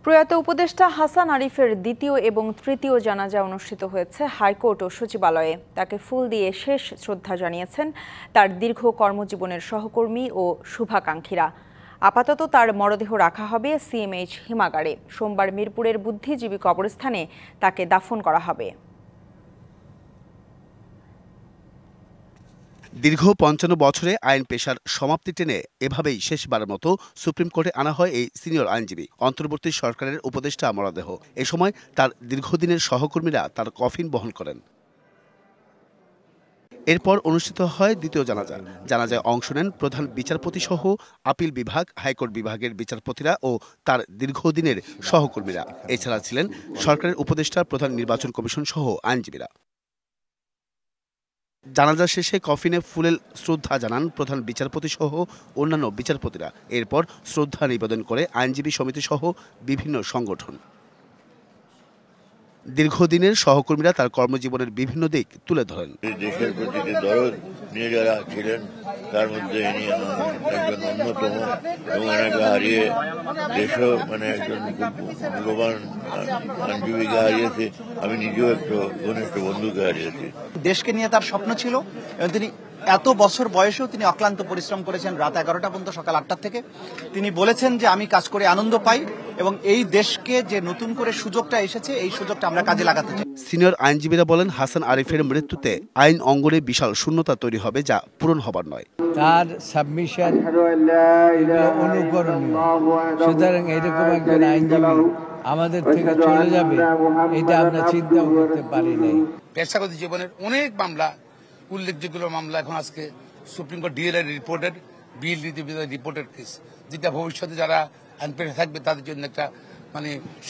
প্রয়াত উপদেষ্টা হাসান আরিফের দ্বিতীয় এবং তৃতীয় জানাজা অনুষ্ঠিত হয়েছে হাইকোর্ট ও সচিবালয়ে। তাকে ফুল দিয়ে শেষ শ্রদ্ধা জানিয়েছেন তার দীর্ঘ কর্মজীবনের সহকর্মী ও শুভাকাঙ্ক্ষীরা। আপাতত তার মরদেহ রাখা হবে সিএমএইচ হিমাগারে। সোমবার মিরপুরের বুদ্ধিজীবী কবরস্থানে তাকে দাফন করা হবে। দীর্ঘ ৫৫ বছরে আইন পেশার সমাপ্তি টেনে এভাবেই শেষবারের মতো সুপ্রিম কোর্টে আনা হয় এই সিনিয়র আইনজীবী অন্তর্বর্তী সরকারের উপদেষ্টা মরদেহ। এ সময় তার দীর্ঘদিনের সহকর্মীরা তার কফিন বহন করেন। এরপর অনুষ্ঠিত হয় দ্বিতীয় জানাজা। জানাজায় অংশ নেন প্রধান বিচারপতি সহ আপিল বিভাগ, হাইকোর্ট বিভাগের বিচারপতিরা ও তার দীর্ঘদিনের সহকর্মীরা। এছাড়া ছিলেন সরকারের উপদেষ্টা, প্রধান নির্বাচন কমিশন সহ আইনজীবীরা। জানাজা শেষে কফিনে ফুলেল শ্রদ্ধা জানান প্রধান বিচারপতি সহ অন্যান্য বিচারপতিরা। এরপর শ্রদ্ধা নিবেদন করে আইনজীবী সমিতি সহ বিভিন্ন সংগঠন। দীর্ঘদিনের সহকর্মীরা তার কর্মজীবনের বিভিন্ন দিক তুলে ধরেন। দেশের প্রতি দরদ নিয়ে যারা ছিলেন তার মধ্যে ইনি একজন অন্যতম, এবং এনাকে হারিয়ে দেশও একজন খুব মূল্যবান আইনজীবীকে হারিয়েছে। আমি নিজেও একটু ঘনিষ্ঠ বন্ধুকে হারিয়েছি। দেশকে নিয়ে তার স্বপ্ন ছিল এবং তিনি এত বছর বয়সেও তিনি অক্লান্ত পরিশ্রম করেছেন। রাত 11টা পর্যন্ত, সকাল 8টা থেকে তিনি বলেছেন যে আমি কাজ করে আনন্দ পাই এবং এই দেশকে যে নতুন করে সুযোগটা এসেছে এই সুযোগটা আমরা কাজে লাগাতে চাই। সিনিয়র আইনজীবীরা বলেন, হাসান আরিফের মৃত্যুতে আইন অঙ্গনে বিশাল শূন্যতা তৈরি হবে, যা পূরণ হবার নয়। তার সাবমিশন অনুকরণীয়, সুতরাং এরকম একজন আইনজীবী আমাদের থেকে চলে যাবে এটা আমরা চিন্তাও করতে পারি নাই। পেশাগত জীবনের অনেক মামলা, উল্লেখযোগ্য মামলা এখন আজকে সুপ্রিম কোর্ট ডিএলআই রিপোর্টেড, বিল রিপোর্টেড কেস, যেটা ভবিষ্যতে যারা আইন পেশা থাকবে তাদের জন্য একটা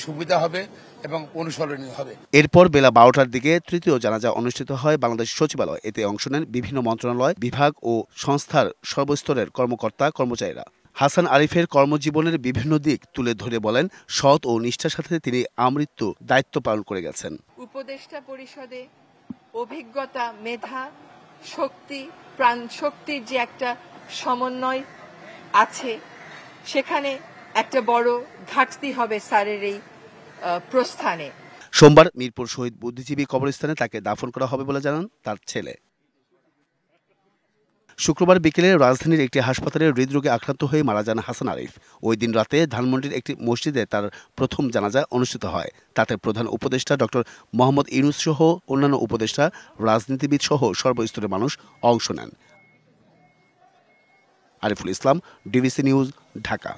সুবিধা হবে এবং অনুসরণীয় হবে। এরপর বেলা 12টার দিকে তৃতীয় জানাজা অনুষ্ঠিত হয় বাংলাদেশ সচিবালয়। এতে অংশ নেন বিভিন্ন মন্ত্রণালয়, বিভাগ ও সংস্থার সর্বস্তরের কর্মকর্তা কর্মচারীরা। হাসান আরিফের কর্মজীবনের বিভিন্ন দিক তুলে ধরে বলেন, সৎ ও নিষ্ঠার সাথে তিনি আমৃত্যু দায়িত্ব পালন করে গেছেন। উপদেষ্টা পরিষদে অভিজ্ঞতা, মেধা, শক্তি, প্রাণ শক্তির যে একটা সমন্বয় আছে, সেখানে একটা বড় ঘাটতি হবে স্যারের এই প্রস্থানে। সোমবার মিরপুর শহীদ বুদ্ধিজীবী কবরস্থানে তাকে দাফন করা হবে বলে জানান তার ছেলে। শুক্রবার বিকেলে রাজধানীর একটি হাসপাতালে হৃদরোগে আক্রান্ত হয়ে মারা যান হাসান আরিফ। ওই দিন রাতে ধানমন্ডির একটি মসজিদে তার প্রথম জানাজা অনুষ্ঠিত হয়। তাতে প্রধান উপদেষ্টা ডক্টর মোহাম্মদ ইউনূস সহ অন্যান্য উপদেষ্টা, রাজনীতিবিদ সহ সর্বস্তরের মানুষ অংশ নেন। Ariful Islam, DBC news, Dhaka.